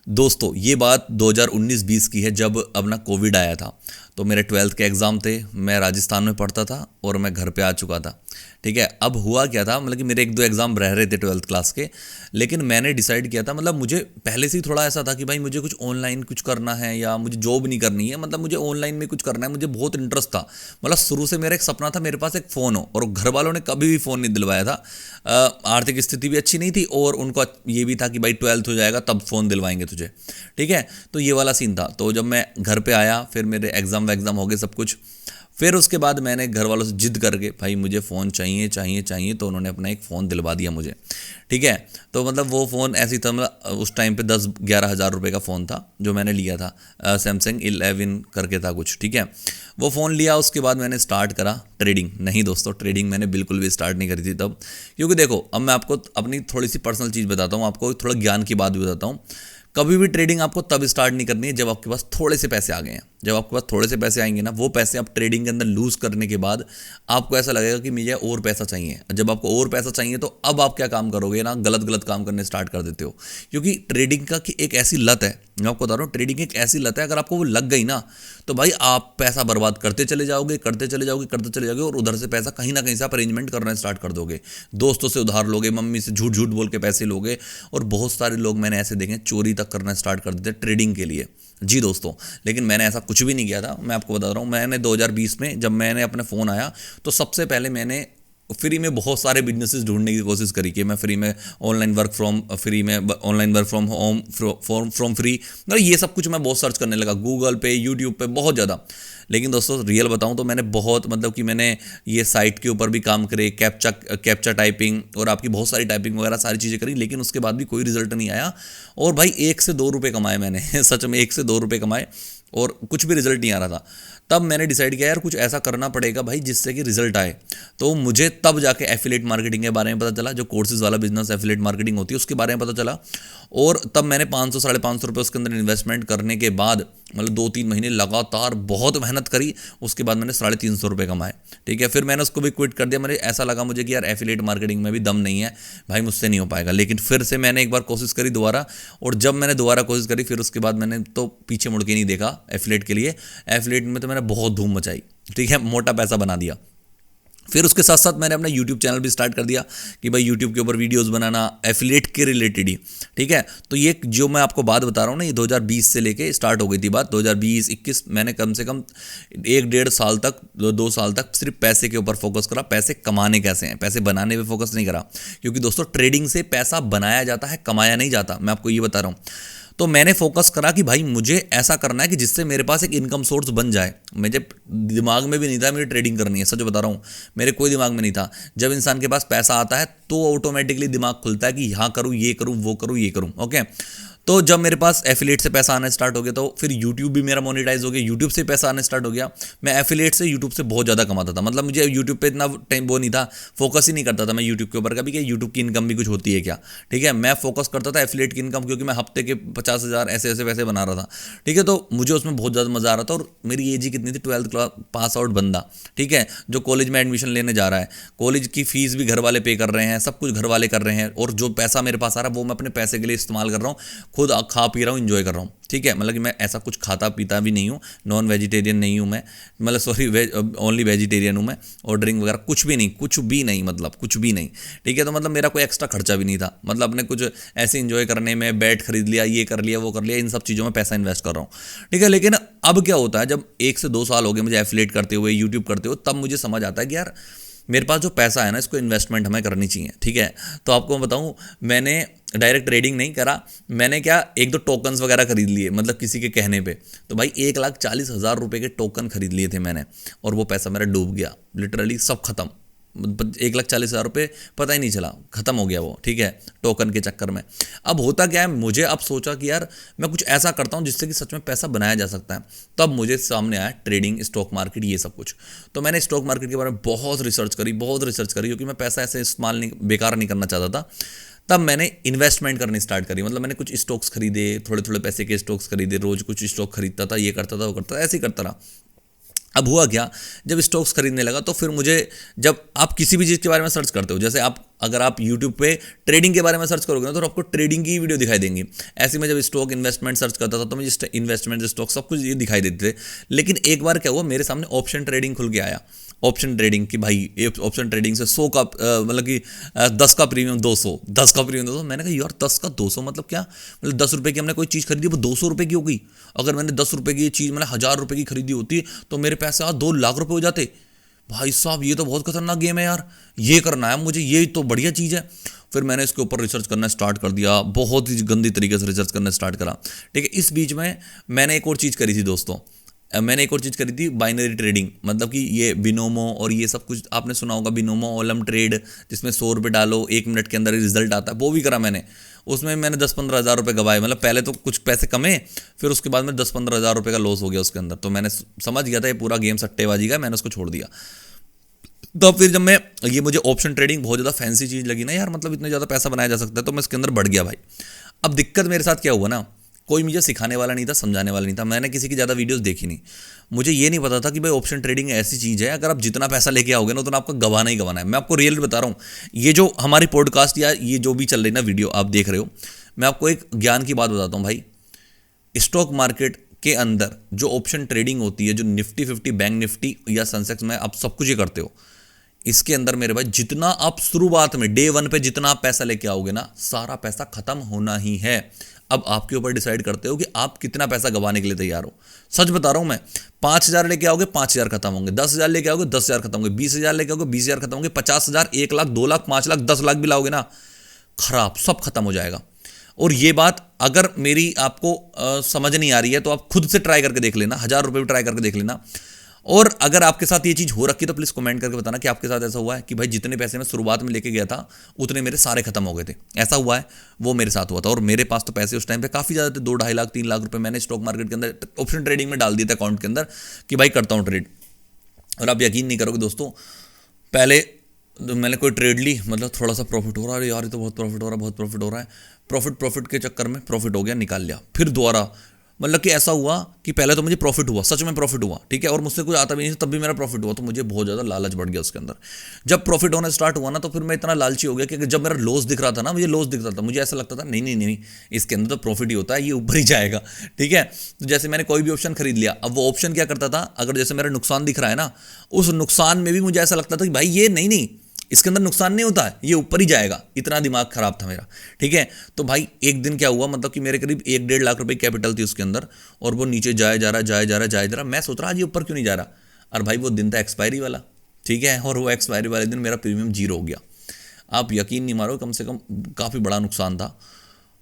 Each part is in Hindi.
दोस्तों ये बात 2019-20 की है, जब अपना कोविड आया था। तो मेरे 12th के एग्ज़ाम थे, मैं राजस्थान में पढ़ता था और मैं घर पे आ चुका था। ठीक है, अब हुआ क्या था, मतलब कि मेरे एक दो एग्ज़ाम रह रहे थे 12th क्लास के। लेकिन मैंने डिसाइड किया था, मतलब मुझे पहले से ही थोड़ा ऐसा था कि भाई मुझे कुछ ऑनलाइन कुछ करना है या मुझे जॉब नहीं करनी है, मतलब मुझे ऑनलाइन में कुछ करना है, मुझे बहुत इंटरेस्ट था। मतलब शुरू से मेरा एक सपना था मेरे पास एक फ़ोन हो, और घर वालों ने कभी भी फ़ोन नहीं दिलवाया था। आर्थिक स्थिति भी अच्छी नहीं थी और उनको ये भी था कि भाई 12th हो जाएगा तब फ़ोन दिलवाएंगे तुझे। ठीक है, तो ये वाला सीन था। तो जब मैं घर पे आया, फिर मेरे एग्ज़ाम वैग्ज़ाम हो गए सब कुछ। फिर उसके बाद मैंने घर वालों से जिद करके भाई मुझे फ़ोन चाहिए चाहिए चाहिए, तो उन्होंने अपना एक फ़ोन दिलवा दिया मुझे। ठीक है, तो मतलब वो फ़ोन ऐसी था, मतलब उस टाइम पे 10-11 हज़ार रुपये का फ़ोन था जो मैंने लिया था। सैमसंग 11 करके था कुछ। ठीक है, वो फ़ोन लिया, उसके बाद मैंने स्टार्ट करा ट्रेडिंग। नहीं दोस्तों, ट्रेडिंग मैंने बिल्कुल भी स्टार्ट नहीं करी थी तब। क्योंकि देखो, अब मैं आपको अपनी थोड़ी सी पर्सनल चीज़ बताता हूँ, आपको थोड़ा ज्ञान की बात भी बताता हूँ। कभी भी ट्रेडिंग आपको तब स्टार्ट नहीं करनी है जब आपके पास थोड़े से पैसे आ गए हैं। जब आपके पास थोड़े से पैसे आएंगे ना, वो पैसे आप ट्रेडिंग के अंदर लूज़ करने के बाद आपको ऐसा लगेगा कि मुझे और पैसा चाहिए। जब आपको और पैसा चाहिए तो अब आप क्या काम करोगे ना, गलत गलत काम करने स्टार्ट कर देते हो। क्योंकि ट्रेडिंग का एक ऐसी लत है, मैं आपको बता रहा हूँ, ट्रेडिंग एक ऐसी लत है, अगर आपको वो लग गई ना तो भाई आप पैसा बर्बाद करते चले जाओगे, करते चले जाओगे, करते चले जाओगे, और उधर से पैसा कहीं ना कहीं से आप अरेंजमेंट करना स्टार्ट कर दोगे। दोस्तों से उधार लोगे, मम्मी से झूठ झूठ बोल के पैसे लोगे, और बहुत सारे लोग मैंने ऐसे देखे चोरी तक करना स्टार्ट कर देते ट्रेडिंग के लिए। जी दोस्तों, लेकिन मैंने ऐसा कुछ भी नहीं किया था। मैं आपको बता रहा हूँ, मैंने 2020 में जब मैंने अपना फ़ोन आया तो सबसे पहले मैंने फ्री में बहुत सारे बिजनेसेस ढूंढने की कोशिश करी कि मैं फ्री में ऑनलाइन वर्क फ्रॉम फ्री में online work from home from free, मतलब ये सब कुछ मैं बहुत सर्च करने लगा गूगल पे, यूट्यूब पे, बहुत ज़्यादा। लेकिन दोस्तों रियल बताऊं तो मैंने बहुत, मतलब कि मैंने ये साइट के ऊपर भी काम करे, कैप्चा टाइपिंग और आपकी बहुत सारी टाइपिंग वगैरह सारी चीज़ें करी, लेकिन उसके बाद भी कोई रिजल्ट नहीं आया। और भाई 1 से 2 रुपये कमाए मैंने सच में 1 से 2 रुपये कमाए, और कुछ भी रिजल्ट नहीं आ रहा था। तब मैंने डिसाइड किया यार कुछ ऐसा करना पड़ेगा भाई जिससे कि रिजल्ट आए। तो मुझे तब जाके एफिलिएट मार्केटिंग के बारे में पता चला, जो कोर्सेज वाला बिजनेस एफिलिएट मार्केटिंग होती है उसके बारे में पता चला। और तब मैंने 500-550 रुपये उसके अंदर इन्वेस्टमेंट करने के बाद, मतलब 2-3 महीने लगातार बहुत मेहनत करी, उसके बाद मैंने 350 रुपये कमाए। ठीक है, फिर मैंने उसको भी क्विट कर दिया। मुझे ऐसा लगा मुझे कि यार एफिलिएट मार्केटिंग में भी दम नहीं है भाई, मुझसे नहीं हो पाएगा। लेकिन फिर से मैंने एक बार कोशिश करी दोबारा, और जब मैंने दोबारा कोशिश करी फिर उसके बाद मैंने तो पीछे मुड़ के नहीं देखा एफिलिएट के लिए। एफिलिएट में तो मैंने बहुत धूम मचाई। ठीक है, मोटा पैसा बना दिया। फिर उसके साथ साथ मैंने अपना यूट्यूब चैनल भी स्टार्ट कर दिया कि भाई यूट्यूब के ऊपर वीडियोस बनाना एफिलिएट के रिलेटेड ही। ठीक है, तो ये जो मैं आपको बात बता रहा हूँ ना, ये 2020 से लेके स्टार्ट हो गई थी बात। 2020-21 मैंने कम से कम 1-1.5 साल तक, 2 साल तक सिर्फ पैसे के ऊपर फोकस करा। पैसे कमाने कैसे हैं, पैसे बनाने पे फोकस नहीं करा। क्योंकि दोस्तों ट्रेडिंग से पैसा बनाया जाता है, कमाया नहीं जाता, मैं आपको ये बता रहा हूँ। तो मैंने फोकस करा कि भाई मुझे ऐसा करना है कि जिससे मेरे पास एक इनकम सोर्स बन जाए। मुझे दिमाग में भी नहीं था मेरी ट्रेडिंग करनी है, सच बता रहा हूँ, मेरे कोई दिमाग में नहीं था। जब इंसान के पास पैसा आता है तो ऑटोमेटिकली दिमाग खुलता है कि यहाँ करूँ, ये करूँ, वो करूँ, ये करूँ। ओके, तो जब मेरे पास एफिलिएट से पैसा आना स्टार्ट हो गया तो फिर यूट्यूब भी मेरा मोनेटाइज हो गया, यूट्यूब से पैसा आना स्टार्ट हो गया। मैं एफिलिएट से यूट्यूब से बहुत ज़्यादा कमाता था, मतलब मुझे यूट्यूब पे इतना टाइम वो नहीं था, फोकस ही नहीं करता था मैं यूट्यूब के ऊपर कभी कि यूट्यूब की इनकम भी कुछ होती है क्या। ठीक है, मैं फोकस करता था एफिलिएट की इनकम, क्योंकि मैं हफ्ते के 50,000 ऐसे ऐसे पैसे बना रहा था। ठीक है, तो मुझे उसमें बहुत ज़्यादा मज़ा आ रहा था। और मेरी एज ही कितनी थी, 12th क्लास पास आउट बंदा। ठीक है, जो कॉलेज में एडमिशन लेने जा रहा है, कॉलेज की फीस भी घर वाले पे कर रहे हैं, सब कुछ घर वाले कर रहे हैं, और जो पैसा मेरे पास आ रहा है वो मैं अपने पैसे के लिए इस्तेमाल कर रहा हूँ, खुद खा पी रहा हूँ, इंजॉय कर रहा हूँ। ठीक है, मतलब कि मैं ऐसा कुछ खाता पीता भी नहीं हूँ, नॉन वेजिटेरियन नहीं हूँ मैं, मतलब सॉरी ओनली वेजिटेरियन हूँ मैं, और ड्रिंक वगैरह कुछ भी नहीं, कुछ भी नहीं, मतलब कुछ भी नहीं। ठीक है, तो मतलब मेरा कोई एक्स्ट्रा खर्चा भी नहीं था, मतलब अपने कुछ ऐसे इंजॉय करने में, बैट खरीद लिया, ये कर लिया, वो कर लिया, इन सब चीज़ों में पैसा इन्वेस्ट कर रहा हूँ। ठीक है, लेकिन अब क्या होता है, जब 1 से 2 साल हो गए मुझे एफिलिएट करते हुए, यूट्यूब करते हुए, तब मुझे समझ आता है कि यार मेरे पास जो पैसा है ना, इसको इन्वेस्टमेंट हमें करनी चाहिए। ठीक है, तो आपको मैं बताऊं, मैंने डायरेक्ट ट्रेडिंग नहीं करा, मैंने क्या 1-2 टोकन्स वगैरह खरीद लिए, मतलब किसी के कहने पे। तो भाई 1,40,000 रुपये के टोकन खरीद लिए थे मैंने, और वो पैसा मेरा डूब गया, लिटरली सब खत्म। 1,40,000 रुपये पता ही नहीं चला, खत्म हो गया वो। ठीक है, टोकन के चक्कर में। अब होता क्या है, मुझे अब सोचा कि यार मैं कुछ ऐसा करता हूँ जिससे कि सच में पैसा बनाया जा सकता है। तब मुझे सामने आया ट्रेडिंग, स्टॉक मार्केट, ये सब कुछ। तो मैंने स्टॉक मार्केट के बारे में बहुत रिसर्च करी, बहुत रिसर्च करी, क्योंकि मैं पैसा ऐसे इस्तेमाल नहीं, बेकार नहीं करना चाहता था। तब मैंने इन्वेस्टमेंट करनी स्टार्ट करी, मतलब मैंने कुछ स्टॉक्स खरीदे, थोड़े थोड़े पैसे के स्टॉक्स खरीदे, रोज कुछ स्टॉक खरीदता था, ये करता था, वो करता था, ऐसे ही करता रहा। अब हुआ क्या, जब स्टॉक्स खरीदने लगा तो फिर मुझे, जब आप किसी भी चीज़ के बारे में सर्च करते हो, जैसे आप अगर आप यूट्यूब पे ट्रेडिंग के बारे में सर्च करोगे ना तो आपको ट्रेडिंग की वीडियो दिखाई देंगी। ऐसे में जब स्टॉक इन्वेस्टमेंट सर्च करता था तो मुझे इन्वेस्टमेंट स्टॉक सब कुछ ये दिखाई देते थे। लेकिन एक बार क्या हुआ, मेरे सामने ऑप्शन ट्रेडिंग खुल के आया। ऑप्शन ट्रेडिंग की भाई, ये ऑप्शन ट्रेडिंग से 100 का मतलब कि 10 का प्रीमियम 200, 10 का प्रीमियम 200। मैंने कहा यार 10 का 200 मतलब क्या, मतलब 10 रुपये की हमने कोई चीज़ खरीदी वो 200 रुपये की हो गई। अगर मैंने 10 रुपये की चीज़ मैंने 1000 रुपये की खरीदी होती तो मेरे पैसे आज 2 लाख रुपये हो जाते। भाई साहब ये तो बहुत खतरनाक गेम है यार, ये करना है मुझे, ये तो बढ़िया चीज़ है। फिर मैंने इसके ऊपर रिसर्च करना स्टार्ट कर दिया, बहुत ही गंदी तरीके से रिसर्च करना स्टार्ट करा। ठीक है, इस बीच में मैंने एक और चीज़ करी थी दोस्तों, मैंने एक और चीज़ करी थी, बाइनरी ट्रेडिंग। मतलब कि ये बिनोमो और ये सब कुछ आपने सुना होगा, बिनोमो ओलम ट्रेड, जिसमें 100 रुपये डालो 1 मिनट के अंदर ही रिजल्ट आता है, वो भी करा मैंने। उसमें मैंने 10-15 हज़ार रुपये गवाए। मतलब पहले तो कुछ पैसे कमे, फिर उसके बाद में 10-15 हज़ार रुपये का लॉस हो गया उसके अंदर। तो मैंने समझ गया था ये पूरा गेम सट्टेबाजी का, मैंने उसको छोड़ दिया। तो फिर जब मैं, ये मुझे ऑप्शन ट्रेडिंग बहुत ज़्यादा फैंसी चीज़ लगी ना यार, मतलब इतना ज़्यादा पैसा बनाया जा सकता है, तो मैं इसके अंदर बढ़ गया भाई। अब दिक्कत मेरे साथ क्या हुआ ना, कोई मुझे सिखाने वाला नहीं था, समझाने वाला नहीं था, मैंने किसी की ज़्यादा वीडियोस देखी नहीं। मुझे ये नहीं पता था कि भाई ऑप्शन ट्रेडिंग ऐसी चीज़ है, अगर आप जितना पैसा लेके आओगे ना उतना आपको गंवाना ही गंवाना है। मैं आपको रियल बता रहा हूँ, ये जो हमारी पॉडकास्ट या ये जो भी चल रही ना वीडियो आप देख रहे हो, मैं आपको एक ज्ञान की बात बताता हूँ भाई। स्टॉक मार्केट के अंदर जो ऑप्शन ट्रेडिंग होती है, जो निफ्टी 50, बैंक निफ्टी या सेंसेक्स में आप सब कुछ ये करते हो, इसके अंदर मेरे भाई जितना आप शुरुआत में डे 1 पे जितना आप पैसा लेके आओगे ना, सारा पैसा खत्म होना ही है। अब आपके ऊपर डिसाइड करते हो कि आप कितना पैसा गंवाने के लिए तैयार हो। सच बता रहा हूं मैं, 5,000 लेके आओगे 5,000 खत्म होंगे, 10,000 लेके आओगे 10,000 खत्म होंगे, 20,000 लेके आओगे 20,000 खत्म होंगे, 50,000, 1 लाख, 2 लाख, 5 लाख, 10 लाख भी लाओगे ना, खराब, सब खत्म हो जाएगा। और ये बात अगर मेरी आपको समझ नहीं आ रही है तो आप खुद से ट्राई करके देख लेना, 1000 रुपये भी ट्राई करके देख लेना। और अगर आपके साथ ये चीज़ हो रखी तो प्लीज़ कमेंट करके बताना कि आपके साथ ऐसा हुआ है कि भाई जितने पैसे मैं शुरुआत में लेके गया था उतने मेरे सारे खत्म हो गए थे। ऐसा हुआ है, वो मेरे साथ हुआ था। और मेरे पास तो पैसे उस टाइम पे काफ़ी ज़्यादा थे, 2-2.5 लाख 3 लाख रुपए मैंने स्टॉक मार्केट के अंदर ऑप्शन ट्रेडिंग में डाल दिए थे अकाउंट के अंदर कि भाई करता हूँ ट्रेड। और आप यकीन नहीं करोगे दोस्तों, पहले तो मैंने कोई ट्रेड ली, मतलब थोड़ा सा प्रॉफिट हो रहा है, यार ये तो बहुत प्रॉफिट हो रहा है, बहुत प्रॉफिट हो रहा है। प्रॉफिट के चक्कर में प्रॉफिट हो गया, निकाल लिया। फिर दोबारा मतलब कि ऐसा हुआ कि पहले तो मुझे प्रॉफिट हुआ, सच में प्रॉफिट हुआ, ठीक है, और मुझसे कुछ आता भी नहीं था, तब भी मेरा प्रॉफिट हुआ, तो मुझे बहुत ज़्यादा लालच बढ़ गया उसके अंदर। जब प्रॉफिट होना स्टार्ट हुआ ना तो फिर मैं इतना लालची हो गया कि जब मेरा लॉस दिख रहा था ना, मुझे लॉस दिख रहा था, मुझे ऐसा लगता था नहीं नहीं नहीं, इसके अंदर तो प्रॉफिट ही होता है, ये ऊपर ही जाएगा, ठीक है। तो जैसे मैंने कोई भी ऑप्शन खरीद लिया, अब वो ऑप्शन क्या करता था, अगर जैसे मेरा नुकसान दिख रहा है ना, उस नुकसान में भी मुझे ऐसा लगता था कि भाई ये नहीं, इसके अंदर नुकसान नहीं होता है, ये ऊपर ही जाएगा। इतना दिमाग खराब था मेरा, ठीक है। तो भाई एक दिन क्या हुआ, मतलब कि मेरे करीब 1-1.5 लाख रुपए कैपिटल थी उसके अंदर, और वो नीचे जाए जा रहा। मैं सोच रहा आज ये ऊपर क्यों नहीं जा रहा। और भाई वो दिन था एक्सपायरी वाला, ठीक है, और वो एक्सपायरी वाले दिन मेरा प्रीमियम 0 हो गया। आप यकीन नहीं मारो, कम से कम काफ़ी बड़ा नुकसान था।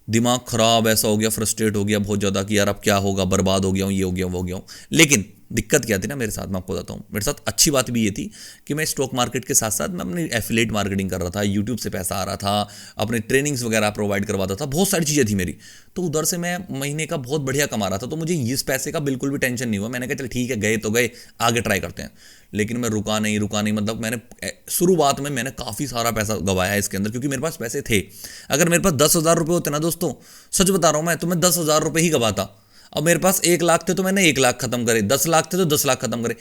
दिमाग खराब ऐसा हो गया, फ्रस्ट्रेट हो गया बहुत ज़्यादा कि यार अब क्या होगा, बर्बाद हो गया हूँ, ये हो गया वो हो गया हूँ। लेकिन दिक्कत क्या थी ना मेरे साथ, मैं आपको बताता हूँ। मेरे साथ अच्छी बात भी ये थी कि मैं स्टॉक मार्केट के साथ साथ मैं अपनी एफिलिएट मार्केटिंग कर रहा था, यूट्यूब से पैसा आ रहा था, अपने ट्रेनिंग्स वगैरह प्रोवाइड करवाता था, बहुत सारी चीज़ें थी मेरी। तो उधर से मैं महीने का बहुत बढ़िया कमा रहा था, तो मुझे इस पैसे का बिल्कुल भी टेंशन नहीं हुआ। मैंने कहा चल ठीक है, गए तो गए, आगे ट्राई करते हैं। लेकिन मैं रुका नहीं, मतलब मैंने शुरुआत में मैंने काफ़ी सारा पैसा गवाया इसके अंदर, क्योंकि मेरे पास पैसे थे। अगर मेरे पास 10,000 रुपये होते ना दोस्तों, सच बता रहा हूँ मैं, तो मैं 10,000 रुपये ही गवाता। अब मेरे पास 1 लाख थे तो मैंने 1 लाख खत्म करे, 10 लाख थे तो 10 लाख खत्म करे।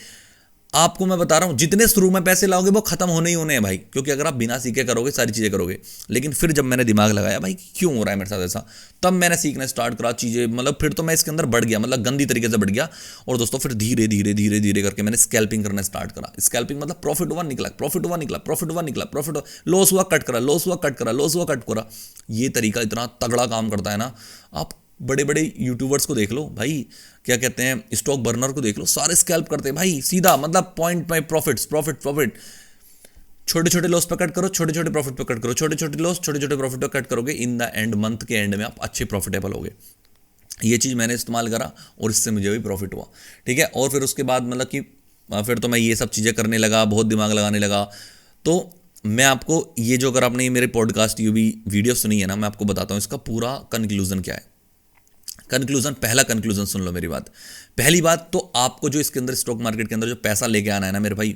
आपको मैं बता रहा हूँ, जितने शुरू में पैसे लाओगे वो खत्म होने ही होने हैं भाई, क्योंकि अगर आप बिना सीखे करोगे सारी चीज़ें करोगे। लेकिन फिर जब मैंने दिमाग लगाया भाई क्यों हो रहा है मेरे साथ ऐसा, तब मैंने सीखना स्टार्ट करा चीज़ें, मतलब फिर तो मैं इसके अंदर बढ़ गया, मतलब गंदी तरीके से बढ़ गया। और दोस्तों फिर धीरे धीरे करके मैंने स्कैल्पिंग करना स्टार्ट करा। स्कैल्पिंग मतलब प्रॉफिट हुआ निकला, लॉस हुआ कट करा। ये तरीका इतना तगड़ा काम करता है ना। आप बड़े बड़े यूट्यूबर्स को देख लो भाई, क्या कहते हैं, स्टॉक बर्नर को देख लो, सारे स्कैल्प करते हैं भाई, सीधा मतलब पॉइंट बाय प्रॉफिट। छोटे छोटे लॉस पे कट करो, छोटे छोटे प्रॉफिट पे कट करो, छोटे छोटे लॉस छोटे छोटे प्रॉफिट पे कट करोगे, इन द एंड मंथ के एंड में आप अच्छे प्रॉफिटेबल होगे। ये चीज़ मैंने इस्तेमाल करा और इससे मुझे भी प्रॉफिट हुआ, ठीक है। और फिर उसके बाद मतलब कि फिर तो मैं ये सब चीज़ें करने लगा, बहुत दिमाग लगाने लगा। तो मैं आपको ये जो, अगर आपने ये मेरे पॉडकास्ट ये भी वीडियो सुनी है ना, मैं आपको बताता हूँ इसका पूरा कंक्लूजन क्या है। पहला कंक्लूजन सुन लो मेरी बात। पहली बात तो आपको जो इसके अंदर स्टॉक मार्केट के अंदर जो पैसा लेके आना है ना मेरे भाई,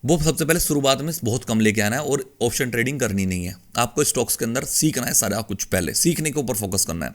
वो सबसे पहले शुरुआत में बहुत कम लेके आना है और ऑप्शन ट्रेडिंग करनी नहीं है। आपको स्टॉक्स के अंदर सीखना है सारा कुछ, पहले सीखने के ऊपर फोकस करना है।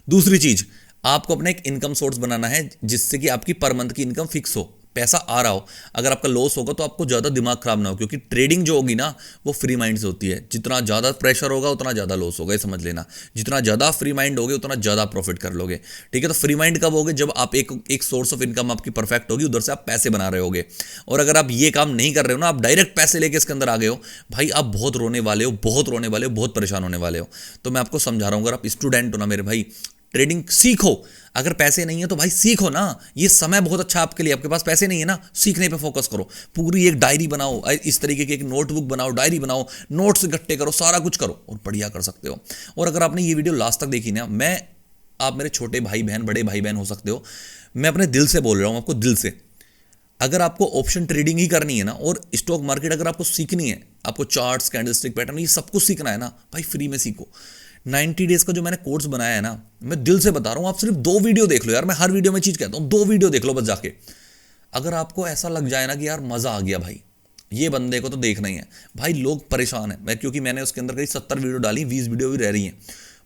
दूसरी चीज़, आपको अपना एक इनकम सोर्स बनाना है जिससे कि आपकी पर मंथ की इनकम फिक्स हो। पैसा आ रहा हो, अगर आपका लॉस होगा तो आपको ज़्यादा दिमाग खराब ना हो, क्योंकि ट्रेडिंग जो होगी ना वो फ्री माइंड से होती है। जितना ज़्यादा प्रेशर होगा उतना ज़्यादा लॉस होगा, ये समझ लेना। जितना ज़्यादा फ्री माइंड होगे उतना ज़्यादा प्रॉफिट कर लोगे, ठीक है। तो फ्री माइंड कब होगे, जब आप एक सोर्स ऑफ इनकम आपकी परफेक्ट होगी, उधर से आप पैसे बना रहे होगे। और अगर आप ये काम नहीं कर रहे हो ना, आप डायरेक्ट पैसे लेके इसके अंदर आ गए हो, भाई आप बहुत रोने वाले हो, बहुत रोने वाले हो, बहुत परेशान होने वाले हो। तो मैं आपको समझा रहा हूँ, अगर आप स्टूडेंट हो ना मेरे भाई, ट्रेडिंग सीखो। अगर पैसे नहीं है तो भाई सीखो ना, ये समय बहुत अच्छा आपके लिए। आपके पास पैसे नहीं है ना, सीखने पे फोकस करो। पूरी एक डायरी बनाओ, इस तरीके की एक नोटबुक बनाओ, डायरी बनाओ, नोट्स इकट्ठे करो, सारा कुछ करो और बढ़िया कर सकते हो। और अगर आपने ये वीडियो लास्ट तक देखी ना, आप मेरे छोटे भाई बहन, बड़े भाई बहन हो सकते हो, मैं अपने दिल से बोल रहा हूँ आपको, दिल से। अगर आपको ऑप्शन ट्रेडिंग ही करनी है ना, और स्टॉक मार्केट अगर आपको सीखनी है, आपको चार्ट्स, कैंडलस्टिक पैटर्न, ये सब कुछ सीखना है ना भाई, फ्री में सीखो। 90 डेज का जो मैंने कोर्स बनाया है ना, मैं दिल से बता रहा हूँ, आप सिर्फ 2 वीडियो देख लो यार। मैं हर वीडियो में चीज़ कहता हूँ, 2 वीडियो देख लो बस जाके। अगर आपको ऐसा लग जाए ना कि यार मज़ा आ गया भाई, ये बंदे को तो देखना ही है भाई। लोग परेशान हैं, क्योंकि मैंने उसके अंदर कहीं 70 वीडियो डाली, 20 वीडियो भी रह रही हैं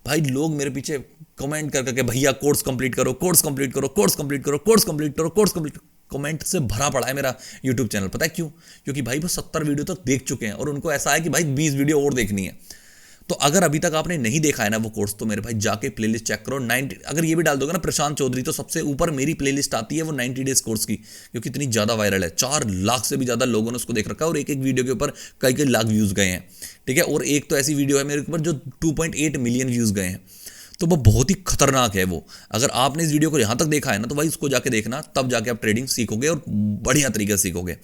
भाई। लोग मेरे पीछे कमेंट कर करके, भैया कोर्स कंप्लीट करो, कोर्स कंप्लीट करो, कोर्स कंप्लीट करो, कोर्स कंप्लीट करो, कोर्स कंप्लीट। कमेंट से भरा पड़ा है मेरा यूट्यूब चैनल। पता है क्यों? क्योंकि भाई वो 70 वीडियो तक देख चुके हैं और उनको ऐसा है कि भाई 20 वीडियो और देखनी है। तो अगर अभी तक आपने नहीं देखा है ना वो कोर्स, तो मेरे भाई जाके प्लेलिस्ट चेक करो। 90, अगर ये भी डाल दोगे ना प्रशांत चौधरी, तो सबसे ऊपर मेरी प्लेलिस्ट आती है वो 90 डेज कोर्स की, क्योंकि इतनी ज़्यादा वायरल है। 4 लाख से भी ज़्यादा लोगों ने उसको देख रखा है और एक एक वीडियो के ऊपर कई कई लाख व्यूज़ गए हैं, ठीक है। और एक तो ऐसी वीडियो है मेरे ऊपर जो 2.8 मिलियन व्यूज़ गए हैं। तो वो बहुत ही खतरनाक है वो। अगर आपने इस वीडियो को यहाँ तक देखा है ना, तो भाई उसको जाके देखना, तब जाके आप ट्रेडिंग सीखोगे और बढ़िया तरीके से सीखोगे।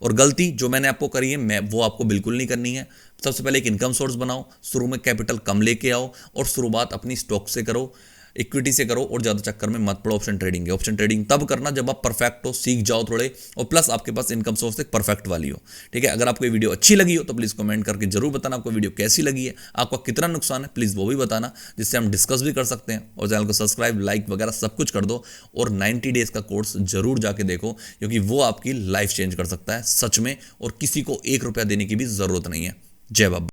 और गलती जो मैंने आपको करी है, वो आपको बिल्कुल नहीं करनी है। सबसे पहले एक इनकम सोर्स बनाओ, शुरू में कैपिटल कम लेके आओ और शुरुआत अपनी स्टॉक से करो, इक्विटी से करो, और ज़्यादा चक्कर में मत पड़ो ऑप्शन ट्रेडिंग के। ऑप्शन ट्रेडिंग तब करना जब आप परफेक्ट हो, सीख जाओ थोड़े, और प्लस आपके पास इनकम सोर्स एक परफेक्ट वाली हो, ठीक है। अगर आपको ये वीडियो अच्छी लगी हो तो प्लीज़ कमेंट करके जरूर बताना आपको वीडियो कैसी लगी है, आपका कितना नुकसान है, प्लीज़ वो भी बताना, जिससे हम डिस्कस भी कर सकते हैं। और चैनल को सब्सक्राइब, लाइक वगैरह सब कुछ कर दो। और 90 डेज़ का कोर्स जरूर जाके देखो, क्योंकि वो आपकी लाइफ चेंज कर सकता है सच में, और किसी को 1 रुपया देने की भी ज़रूरत नहीं है। जय बाबा।